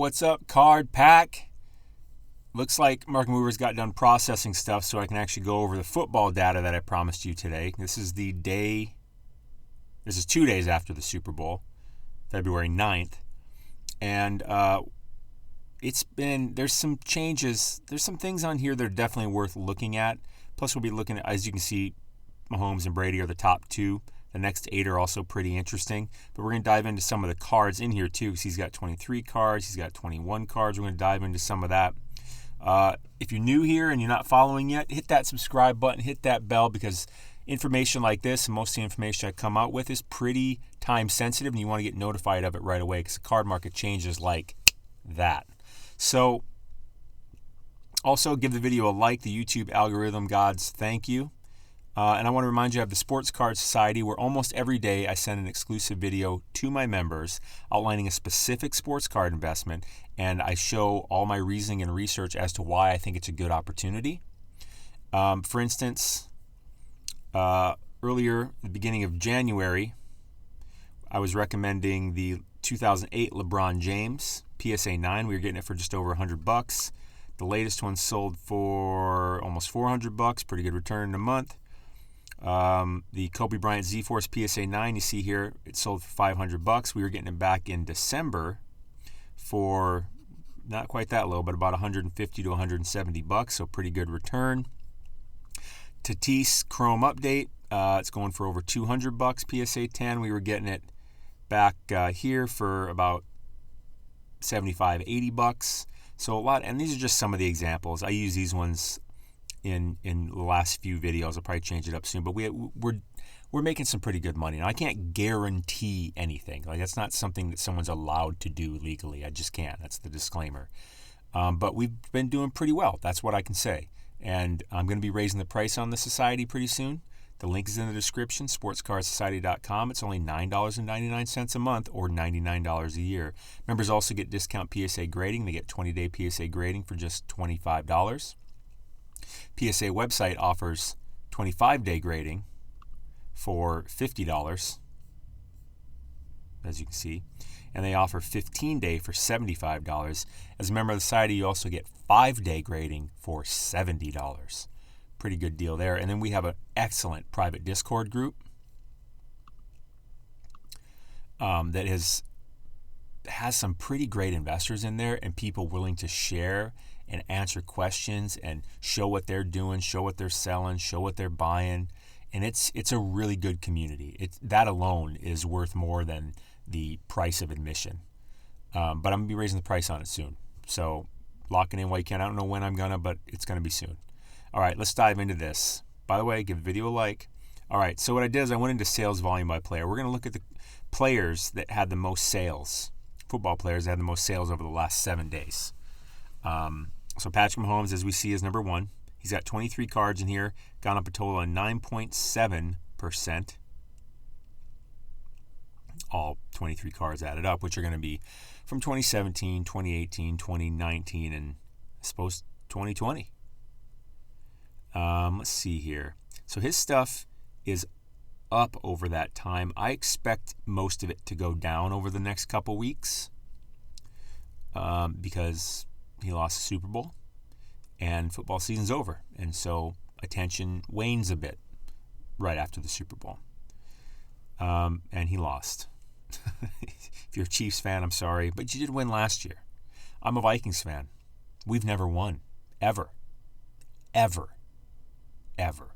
What's up, card pack? Looks like Market Movers got done processing stuff so I can actually go over the football data that I promised you today. This is 2 days after the Super Bowl, February 9th. And there's some changes. There's some things on here that are definitely worth looking at. Plus, we'll be looking at, as you can see, Mahomes and Brady are the top two. The next 8 are also pretty interesting. But we're going to dive into some of the cards in here, too, because he's got 23 cards. He's got 21 cards. We're going to dive into some of that. If you're new here and you're not following yet, hit that subscribe button, hit that bell, because information like this, and most of the information I come out with, is pretty time sensitive, and you want to get notified of it right away because the card market changes like that. So also give the video a like. The YouTube algorithm gods thank you. And I want to remind you of the Sports Card Society, where almost every day I send an exclusive video to my members outlining a specific sports card investment, and I show all my reasoning and research as to why I think it's a good opportunity. For instance, earlier, the beginning of January, I was recommending the 2008 LeBron James PSA 9. We were getting it for just over $100. The latest one sold for almost $400. Pretty good return in a month. The Kobe Bryant Z-Force PSA 9, you see here, it sold for $500. We were getting it back in December for not quite that low, but about $150 to $170, so pretty good return. Tatis Chrome Update, it's going for over $200 PSA 10. We were getting it back here for about $75, $80. So a lot, and these are just some of the examples. I use these ones in the last few videos. I'll probably change it up soon, but we're making some pretty good money. Now, I can't guarantee anything. Like, that's not something that someone's allowed to do legally. I just can't. That's the disclaimer. But we've been doing pretty well. That's what I can say. And I'm going to be raising the price on the society pretty soon. The link is in the description, SportsCardSociety.com. It's only $9.99 a month, or $99 a year. Members also get discount PSA grading. They get 20-day PSA grading for just $25. PSA website offers 25-day grading for $50, as you can see, and they offer 15-day for $75. As a member of the society, you also get 5-day grading for $70. Pretty good deal there. And then we have an excellent private Discord group that has some pretty great investors in there, and people willing to share and answer questions and show what they're doing, show what they're selling, show what they're buying. And it's a really good community. That alone is worth more than the price of admission. But I'm going to be raising the price on it soon. So lock it in while you can. I don't know when I'm going to, but it's going to be soon. All right, let's dive into this. By the way, give the video a like. All right, so what I did is I went into sales volume by player. We're going to look at the players that had the most sales, football players that had the most sales over the last 7 days. So Patrick Mahomes, as we see, is number one. He's got 23 cards in here, gone up a total of 9.7%. All 23 cards added up, which are going to be from 2017, 2018, 2019, and I suppose 2020. Let's see here. So his stuff is up over that time. I expect most of it to go down over the next couple weeks because he lost the Super Bowl and football season's over. And so attention wanes a bit right after the Super Bowl. And he lost. If you're a Chiefs fan, I'm sorry, but you did win last year. I'm a Vikings fan. We've never won. Ever. Ever. Ever.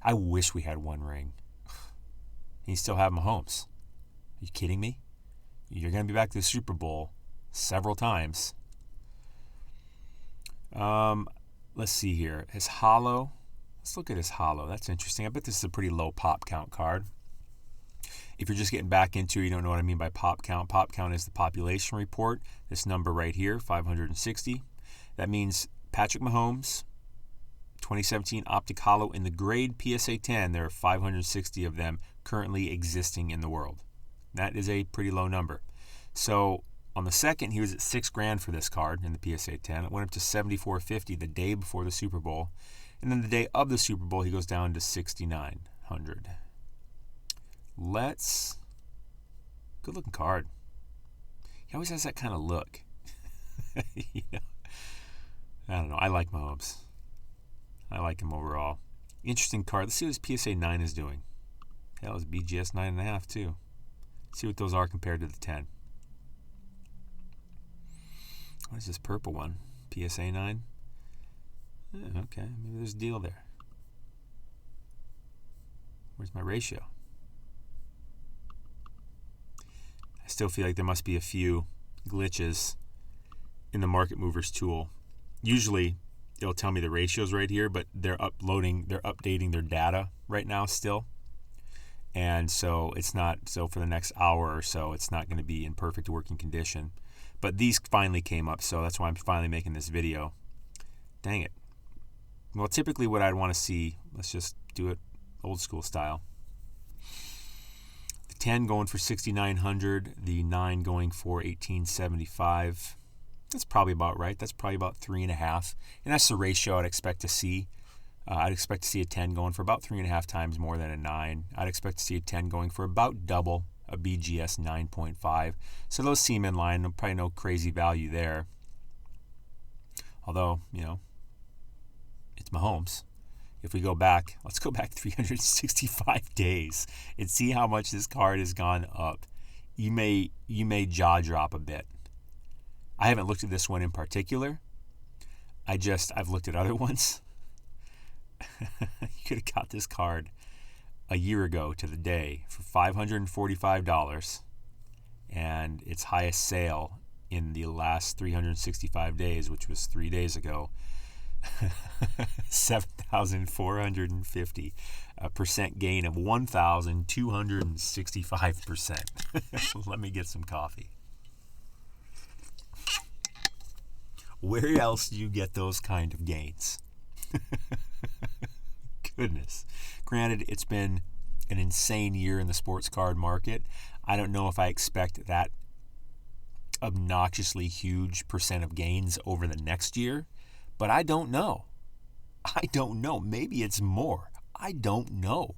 I wish we had one ring. And you still have Mahomes. Are you kidding me? You're going to be back to the Super Bowl several times. Let's see here. His hollow. Let's look at his hollow. That's interesting. I bet this is a pretty low pop count card. If you're just getting back into it, you don't know what I mean by pop count. Pop count is the population report. This number right here, 560. That means Patrick Mahomes, 2017 Optic Hollow in the grade PSA 10. There are 560 of them currently existing in the world. That is a pretty low number. So on the second, he was at $6,000 for this card in the PSA 10. It went up to $7,450 the day before the Super Bowl. And then the day of the Super Bowl, he goes down to $6,900. Good looking card. always has that kind of look. You know? I don't know. I like Mahomes. I like him overall. Interesting card. Let's see what his PSA 9 is doing. Hell, his BGS 9.5 too. See what those are compared to the 10. What is this purple one? PSA 9? Okay, maybe there's a deal there. Where's my ratio? I still feel like there must be a few glitches in the Market Movers tool. Usually it'll tell me the ratios right here, but they're updating their data right now still. And so for the next hour or so, it's not going to be in perfect working condition. But these finally came up, so that's why I'm finally making this video. Dang it. Well, typically what I'd want to see, let's just do it old school style. The 10 going for $6,900, the 9 going for $1,875. That's probably about right. That's probably about 3.5. And that's the ratio I'd expect to see. I'd expect to see a 10 going for about 3.5 times more than a 9. I'd expect to see a 10 going for about double a BGS 9.5. So those seem in line. Probably no crazy value there. Although, it's Mahomes. If we go back, let's go back 365 days and see how much this card has gone up. You may jaw drop a bit. I haven't looked at this one in particular. I've looked at other ones. You could have got this card a year ago to the day for $545, and its highest sale in the last 365 days, which was 3 days ago, 7,450, a percent gain of 1,265%. Let me get some coffee. Where else do you get those kind of gains? Goodness. Granted, it's been an insane year in the sports card market. I don't know if I expect that obnoxiously huge percent of gains over the next year, but I don't know. Maybe it's more. I don't know.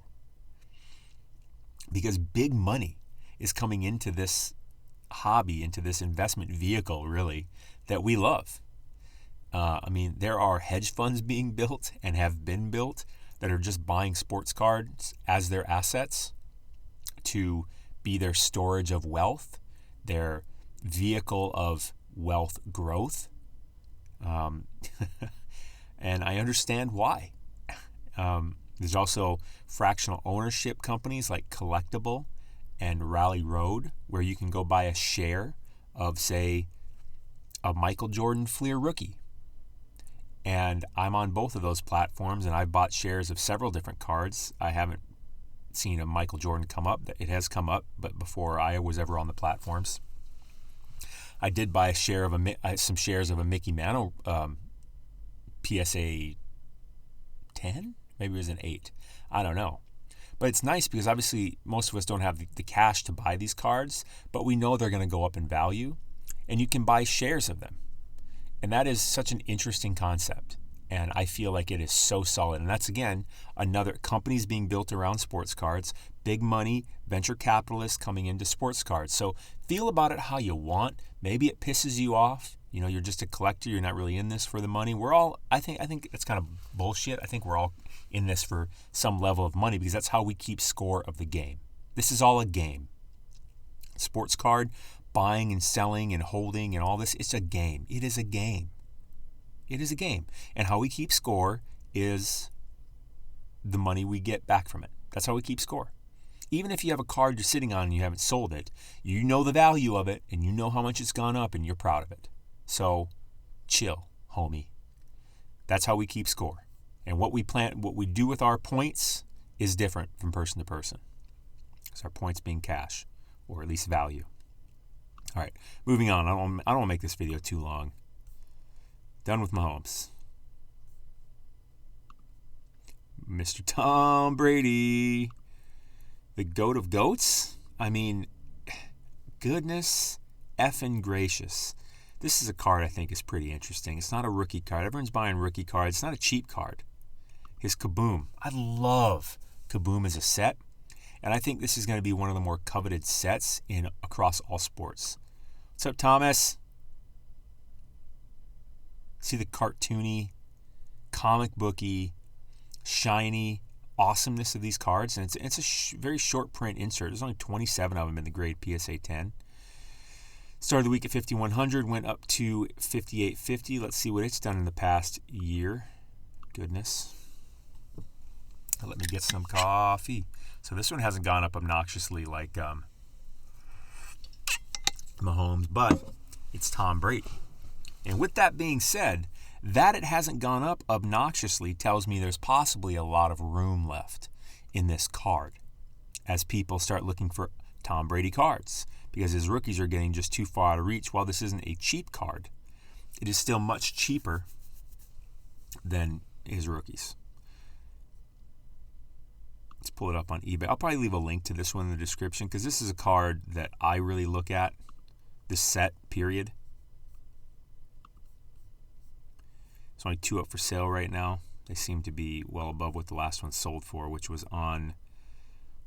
Because big money is coming into this hobby, into this investment vehicle, really, that we love. There are hedge funds being built and have been built that are just buying sports cards as their assets to be their storage of wealth, their vehicle of wealth growth. And I understand why. There's also fractional ownership companies like Collectible and Rally Road, where you can go buy a share of, say, a Michael Jordan Fleer rookie. And I'm on both of those platforms, and I've bought shares of several different cards. I haven't seen a Michael Jordan come up. It has come up, but before I was ever on the platforms. I did buy some shares of a Mickey Mantle PSA 10? Maybe it was an 8. I don't know. But it's nice because obviously most of us don't have the cash to buy these cards, but we know they're going to go up in value, and you can buy shares of them. And that is such an interesting concept. And I feel like it is so solid. And that's, again, another companies being built around sports cards, big money, venture capitalists coming into sports cards. So feel about it how you want. Maybe it pisses you off. You're just a collector. You're not really in this for the money. I think that's kind of bullshit. I think we're all in this for some level of money because that's how we keep score of the game. This is all a game. Sports card, buying and selling and holding and all this, it's a game. It is a game. It is a game. And how we keep score is the money we get back from it. That's how we keep score. Even if you have a card you're sitting on and you haven't sold it, you know the value of it and you know how much it's gone up and you're proud of it. So chill, homie. That's how we keep score. And what we do with our points is different from person to person. Because our points being cash, or at least value. All right, moving on. I don't want to make this video too long. Done with Mahomes. Mr. Tom Brady, the GOAT of GOATs. Goodness effing gracious. This is a card I think is pretty interesting. It's not a rookie card. Everyone's buying rookie cards. It's not a cheap card. His Kaboom. I love Kaboom as a set. And I think this is going to be one of the more coveted sets across all sports. What's up, Thomas? See the cartoony, comic booky, shiny awesomeness of these cards, and it's a very short print insert. There's only 27 of them in the grade PSA 10. Started the week at 5,100, went up to 5,850. Let's see what it's done in the past year. Goodness. Let me get some coffee. So this one hasn't gone up obnoxiously like Mahomes, but it's Tom Brady. And with that being said, that it hasn't gone up obnoxiously tells me there's possibly a lot of room left in this card as people start looking for Tom Brady cards, because his rookies are getting just too far out of reach. While this isn't a cheap card, it is still much cheaper than his rookies. Let's pull it up on eBay. I'll probably leave a link to this one in the description, because this is a card that I really look at, this set, period. There's only 2 up for sale right now. They seem to be well above what the last one sold for, which was on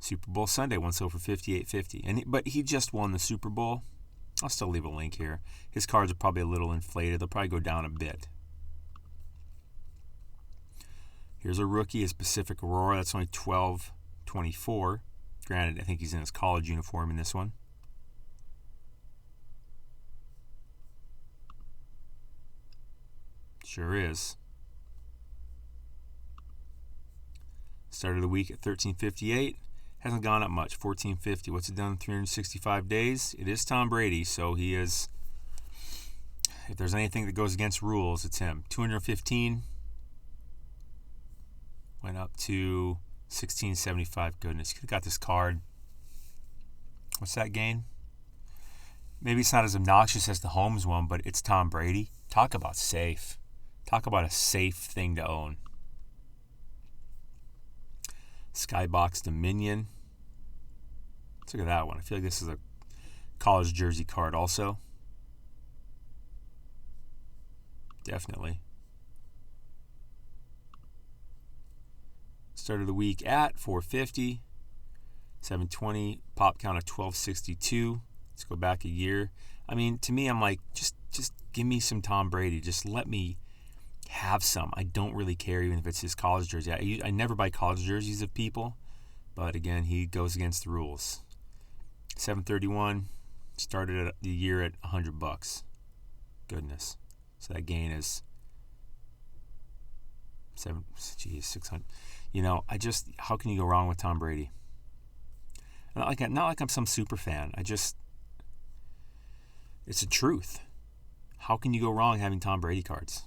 Super Bowl Sunday. One sold for $5,850. But he just won the Super Bowl. I'll still leave a link here. His cards are probably a little inflated. They'll probably go down a bit. Here's a rookie, is Pacific Aurora. That's only $12.24. Granted, I think he's in his college uniform in this one. Sure is. Started the week at 1358. Hasn't gone up much. 1450. What's it done in 365 days? It is Tom Brady, so he is. If there's anything that goes against rules, it's him. 215. Went up to 1675. Goodness, you could have got this card. What's that gain? Maybe it's not as obnoxious as the Mahomes one, but it's Tom Brady. Talk about safe. Talk about a safe thing to own. Skybox Dominion. Let's look at that one. I feel like this is a college jersey card also. Definitely. Started the week at 450. 720. Pop count of 1262. Let's go back a year. I mean, to me, I'm like, just give me some Tom Brady. Just let me have some. I don't really care even if it's his college jersey. I never buy college jerseys of people, but again, he goes against the rules. 731. Started the year at $100. Goodness. So that gain is 600. You know, how can you go wrong with Tom Brady? Not like I'm some super fan. It's the truth. How can you go wrong having Tom Brady cards?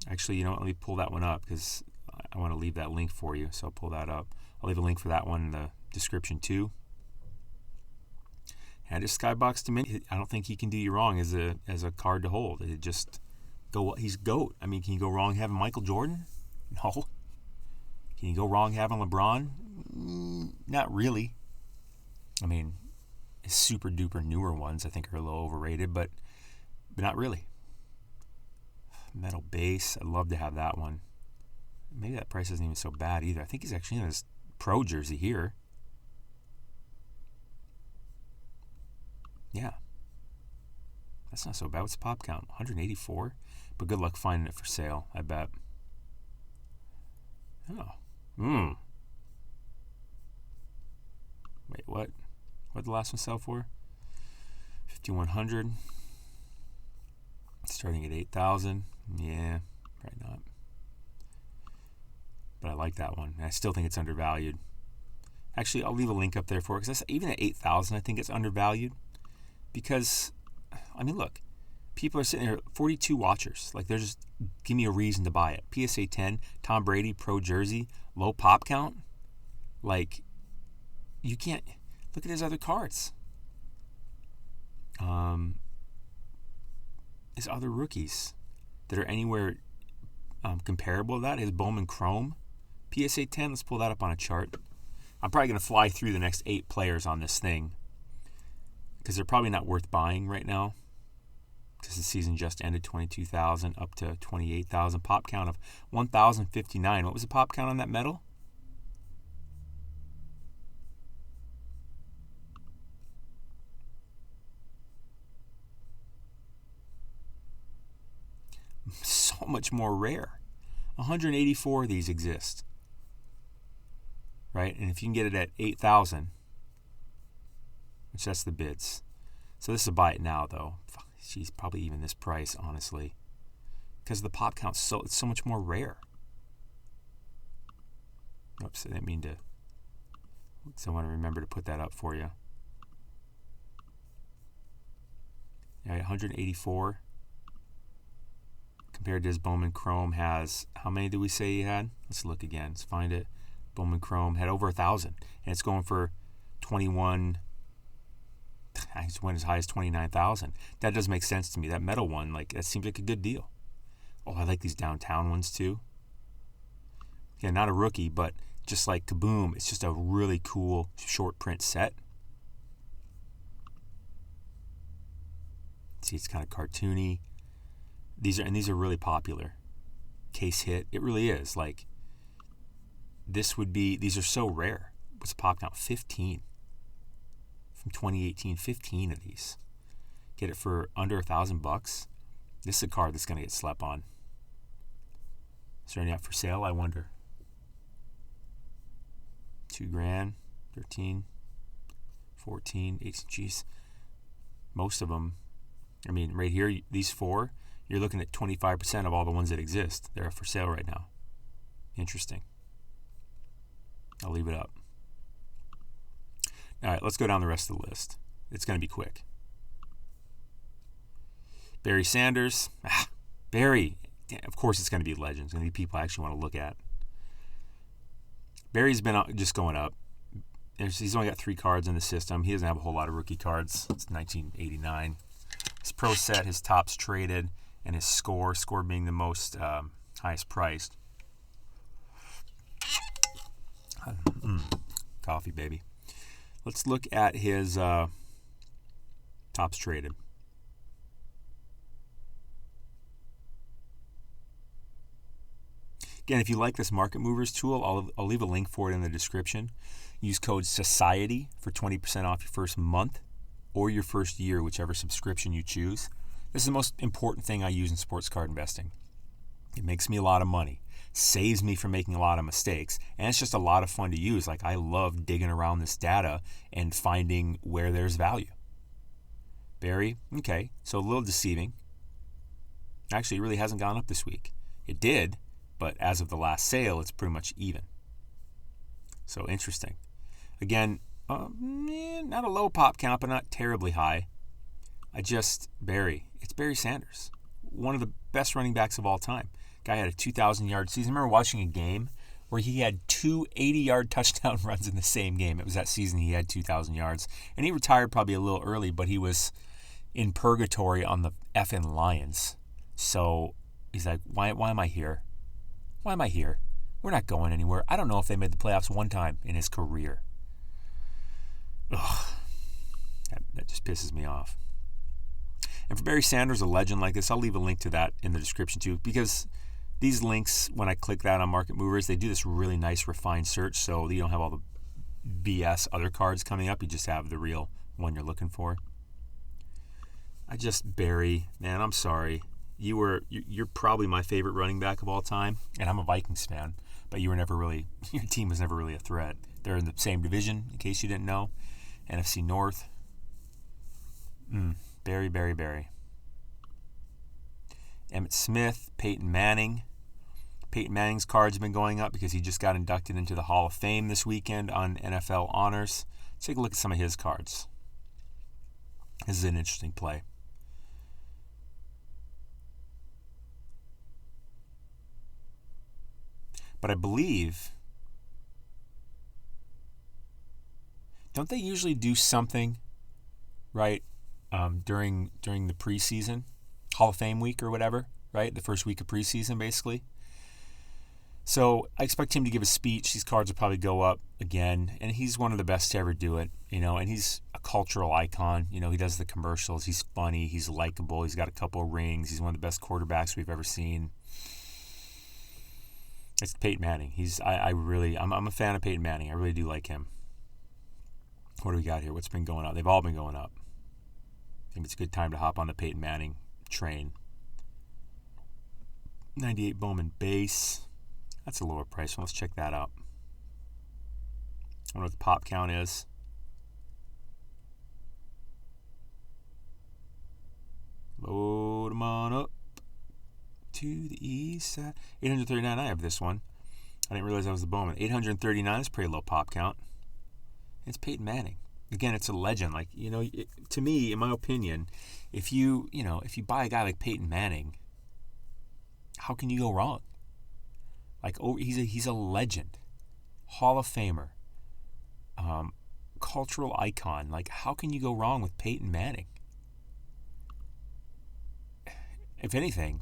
Actually, you know what? Let me pull that one up, because I want to leave that link for you. So I'll pull that up. I'll leave a link for that one in the description too. And his Skybox Dominion, I don't think he can do you wrong as a card to hold. He's GOAT. I mean, can you go wrong having Michael Jordan? No. Can you go wrong having LeBron? Not really. I mean, his super duper newer ones I think are a little overrated, but not really. Metal base, I'd love to have that one. Maybe that price isn't even so bad either. I think he's actually in his pro jersey here. Yeah. That's not so bad. What's the pop count? 184? But good luck finding it for sale, I bet. Oh. Wait, what? What did the last one sell for? 5,100. Starting at 8,000. Yeah, probably not. But I like that one. And I still think it's undervalued. Actually, I'll leave a link up there for it, because even at 8,000, I think it's undervalued. Because, I mean, look, people are sitting there, 42 watchers. Like, they're just, give me a reason to buy it. PSA 10, Tom Brady, pro jersey, low pop count. Like, you can't, look at his other cards. His other rookies that are anywhere comparable to that. His Bowman Chrome, PSA 10. Let's pull that up on a chart. I'm probably going to fly through the next 8 players on this thing, because they're probably not worth buying right now, because the season just ended. 22,000 up to 28,000. Pop count of 1,059. What was the pop count on that medal? much more rare. 184 of these exist, right? And if you can get it at 8,000, which that's the bids. So this is a buy it now, though. She's probably even this price, honestly, because the pop count's it's so much more rare. Oops, I didn't mean to. So I want to remember to put that up for you. Yeah, 184 compared to his Bowman Chrome has, how many do we say he had? Let's look again. Let's find it. Bowman Chrome had over 1,000, and it's going for 21. I just went as high as 29,000. That does make sense to me. That metal one, like, that seems like a good deal. Oh, I like these downtown ones too. Yeah, not a rookie, but just like Kaboom, it's just a really cool short print set. See, it's kind of cartoony. These are really popular. Case hit. It really is. Like, these are so rare. What's the pop count? 15. From 2018, 15 of these. Get it for under $1,000. This is a card that's going to get slept on. Is there any up for sale, I wonder? $2,000, 13, 14, 18. Geez. Most of them, I mean, right here, these four, you're looking at 25% of all the ones that exist. They're up for sale right now. Interesting. I'll leave it up. All right, let's go down the rest of the list. It's going to be quick. Barry Sanders. Barry. Of course it's going to be legends. It's going to be people I actually want to look at. Barry's been just going up. He's only got 3 cards in the system. He doesn't have a whole lot of rookie cards. It's 1989. His pro set, his tops traded, and his score being the most highest priced. Coffee, baby. Let's look at his tops traded. Again, if you like this Market Movers tool, I'll leave a link for it in the description. Use code SOCIETY for 20% off your first month or your first year, whichever subscription you choose. This is the most important thing I use in sports card investing. It makes me a lot of money, saves me from making a lot of mistakes, and it's just a lot of fun to use. Like, I love digging around this data and finding where there's value. Barry, okay, so a little deceiving. Actually, it really hasn't gone up this week. It did, but as of the last sale, it's pretty much even. So interesting. Again, not a low pop count, but not terribly high. It's Barry Sanders, one of the best running backs of all time. Guy had a 2,000-yard season. I remember watching a game where he had 2 80-yard touchdown runs in the same game. It was that season he had 2,000 yards. And he retired probably a little early, but he was in purgatory on the effing Lions. So he's like, why am I here? Why am I here? We're not going anywhere. I don't know if they made the playoffs one time in his career. Ugh. That just pisses me off. And for Barry Sanders, a legend like this, I'll leave a link to that in the description too, because these links, when I click that on Market Movers, they do this really nice refined search, so you don't have all the BS other cards coming up. You just have the real one you're looking for. Barry, man, I'm sorry. You're probably my favorite running back of all time, and I'm a Vikings fan, but your team was never really a threat. They're in the same division, in case you didn't know, NFC North. Barry. Emmitt Smith, Peyton Manning. Peyton Manning's cards have been going up because he just got inducted into the Hall of Fame this weekend on NFL Honors. Let's take a look at some of his cards. This is an interesting play. But I believe, don't they usually do something, right, during the preseason, Hall of Fame week or whatever, right? The first week of preseason, basically. So I expect him to give a speech. These cards will probably go up again, and he's one of the best to ever do it, and he's a cultural icon. He does the commercials. He's funny. He's likable. He's got a couple of rings. He's one of the best quarterbacks we've ever seen. It's Peyton Manning. I'm a fan of Peyton Manning. I really do like him. What do we got here? What's been going up? They've all been going up. I think it's a good time to hop on the Peyton Manning train. 98 Bowman base. That's a lower price one. Let's check that out. I wonder what the pop count is. Load them on up to the east side. 839. I have this one. I didn't realize that was the Bowman. 839 is pretty low pop count. It's Peyton Manning. Again, it's a legend. Like, to me, in my opinion, if you buy a guy like Peyton Manning, how can you go wrong? Like, he's a legend, Hall of Famer, cultural icon. Like, how can you go wrong with Peyton Manning? If anything,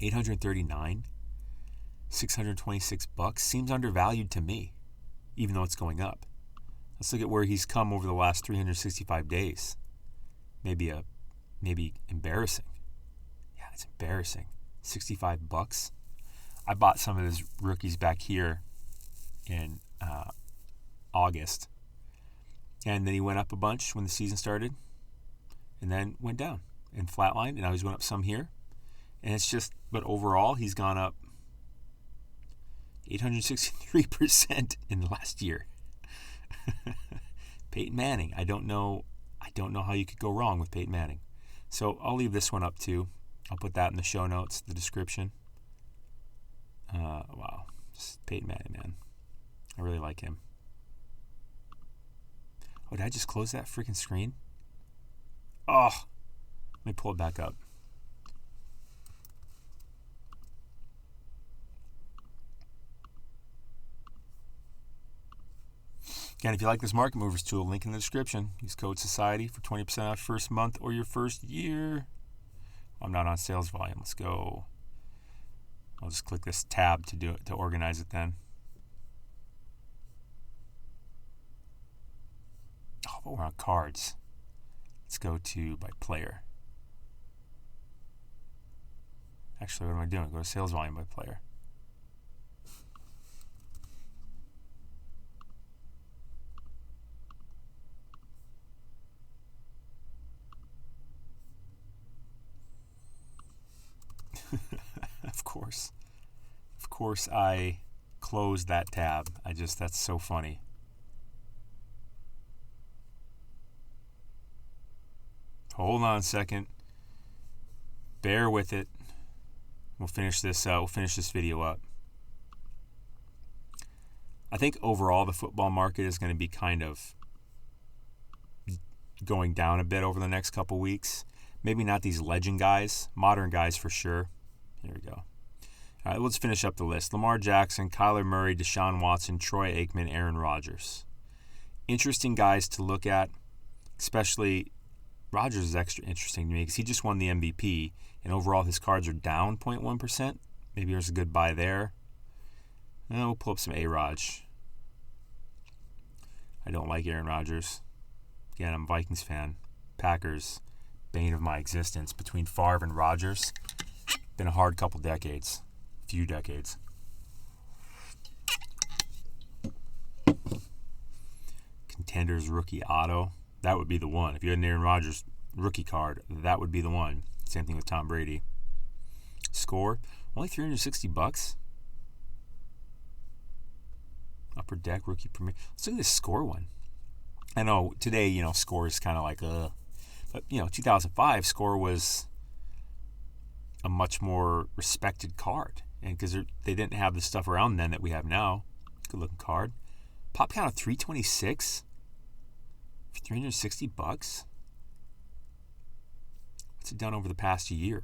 839, $626 seems undervalued to me, even though it's going up. Let's look at where he's come over the last 365 days. Maybe embarrassing. Yeah, it's embarrassing. $65. I bought some of his rookies back here in August, and then he went up a bunch when the season started, and then went down and flatlined, and now he's went up some here, and it's just. But overall, he's gone up 863% in the last year. Peyton Manning. I don't know how you could go wrong with Peyton Manning. So I'll leave this one up too. I'll put that in the show notes, the description. Wow. Just Peyton Manning, man. I really like him. Oh, did I just close that freaking screen? Oh, let me pull it back up. Again, if you like this Market Movers tool, link in the description. Use code SOCIETY for 20% off first month or your first year. I'm not on sales volume. Let's go. I'll just click this tab to organize it then. Oh, but we're on cards. Let's go to by player. Actually, what am I doing? Go to sales volume by player. Of course I closed that tab. That's so funny. Hold on a second. Bear with it. We'll finish this video up. I think overall the football market is going to be kind of going down a bit over the next couple weeks. Maybe not these legend guys, modern guys for sure. Here we go. All right, let's finish up the list. Lamar Jackson, Kyler Murray, Deshaun Watson, Troy Aikman, Aaron Rodgers. Interesting guys to look at, especially Rodgers is extra interesting to me because he just won the MVP, and overall his cards are down 0.1%. Maybe there's a good buy there. We'll pull up some A-Raj. I don't like Aaron Rodgers. Again, I'm a Vikings fan. Packers, bane of my existence. Between Favre and Rodgers, been a hard few decades. Contenders rookie auto. That would be the one. If you had an Aaron Rodgers rookie card, that would be the one. Same thing with Tom Brady. Score, only $360. Upper deck rookie premier. Let's look at this score one. I know today, score is kind of like but 2005 score was a much more respected card, and because they didn't have the stuff around then that we have now. Good looking card. Pop count of 326 for $360. What's it done over the past year?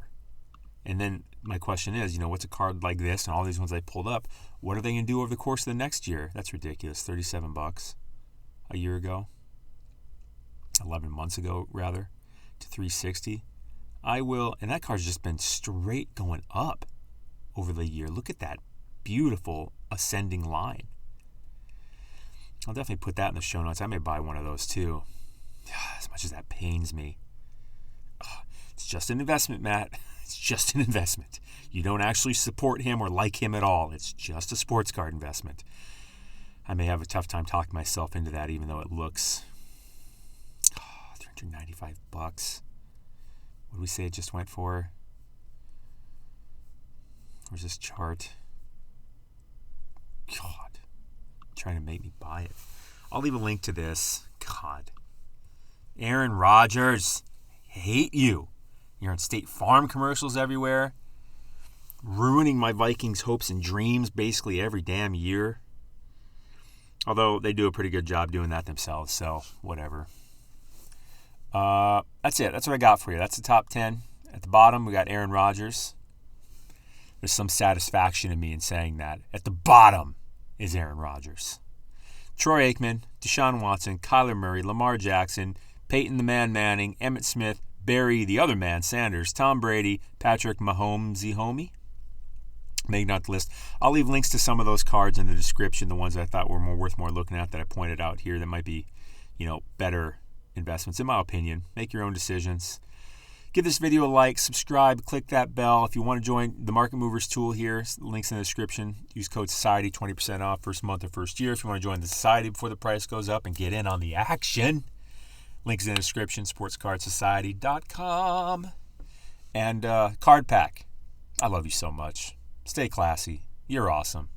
And then my question is, what's a card like this and all these ones I pulled up? What are they going to do over the course of the next year? That's ridiculous. $37 a year ago, 11 months ago rather, to 360. And that card's just been straight going up over the year. Look at that beautiful ascending line. I'll definitely put that in the show notes. I may buy one of those too. As much as that pains me. It's just an investment, Matt. It's just an investment. You don't actually support him or like him at all. It's just a sports card investment. I may have a tough time talking myself into that, even though it looks $395. What did we say it just went for? Where's this chart? God. Trying to make me buy it. I'll leave a link to this. God. Aaron Rodgers. Hate you. You're on State Farm commercials everywhere. Ruining my Vikings hopes and dreams basically every damn year. Although they do a pretty good job doing that themselves, so whatever. That's it. That's what I got for you. That's the top 10. At the bottom, we got Aaron Rodgers. There's some satisfaction in me in saying that. At the bottom is Aaron Rodgers. Troy Aikman, Deshaun Watson, Kyler Murray, Lamar Jackson, Peyton the Man Manning, Emmitt Smith, Barry the other man Sanders, Tom Brady, Patrick Mahomes, homie. Making out the list. I'll leave links to some of those cards in the description, the ones that I thought were worth more looking at that I pointed out here that might be, better investments in my opinion. Make your own decisions. Give this video a like, subscribe, click that bell. If you want to join the Market Movers tool here, links in the description. Use code SOCIETY, 20% off first month or first year. If you want to join the society before the price goes up and get in on the action, links in the description, SportsCardSociety.com. And Card Pack. I love you so much. Stay classy. You're awesome.